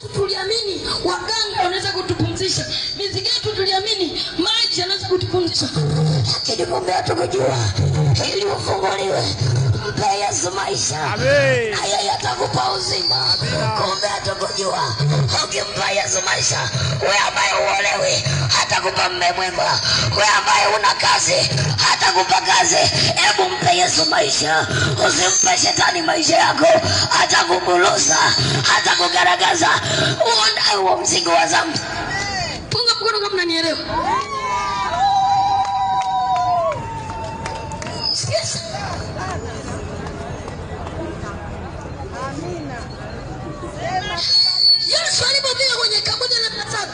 Tuliamini waganga wanaweza kutupumzisha. Mizigo yetu tuliamini maji yanaweza kutupumzisha. Lakini kumbe hatukujua ili ufunguliwe mpe Yesu maisha. Amen. Haya yatakupa uzima. Kumbe hatukujua ukimpa Yesu maisha, wewe ambaye uolewi hatakupa mume mwema. Wewe ambaye una kazi hatakupa kazi. Hebu mpe Yesu maisha. Usimpe shetani maisha yako, hatakukulosa, hatakugaragaza. Uondoe huo mzigo wa dhambi. Punga mkono kama unanielewa. Yes. Amina. Yesu alipofika kwenye kaburi la Lazaro,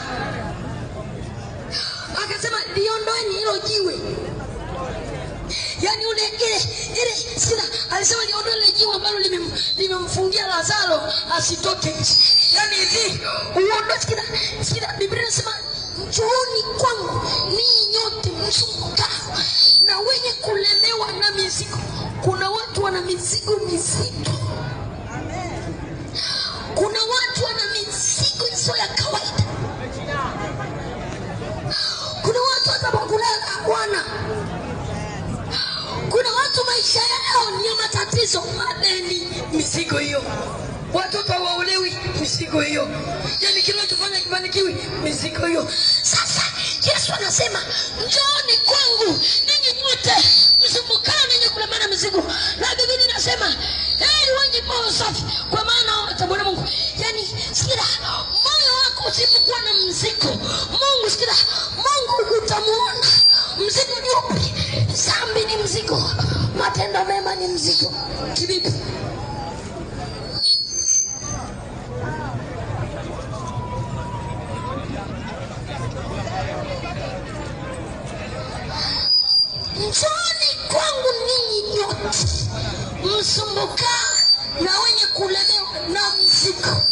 akasema liondoeni hilo jiwe. Yaani ile sina alisema liondoe ile jiwe ambalo limemfungia Lazaro asitoke nje. Yaani hivi uondoe sina Biblia inasema njooni kwangu ninyi nyote msumbukao na wenye kulemewa na mizigo. Kuna watu wana mizigo mizito. Kuna watu wana mizigo isiyo ya kawaida. Kuna watu hata kulala hawana. Kuna watu maisha yao ni matatizo, madeni, mizigo hiyo. Watoto hawaolewi, mizigo hiyo. Yaani kila tufanya kifanikiwi, mizigo hiyo. Sasa Yesu anasema njooni kwangu ninyi nyote msumbukao na wenye kulemewa na mizigo. Na Biblia inasema heri wenye moyo safi kwa maana watamwona Mungu. Yaani sikia, moyo wako usipokuwa na mzigo, Mungu sikia, Mungu utamuona. Mzigo ni upi? Dhambi ni mzigo, matendo mema ni mzigo. Kivipi? Njooni kwangu ninyi nyote msumbukao na wenye kulemewa na mizigo.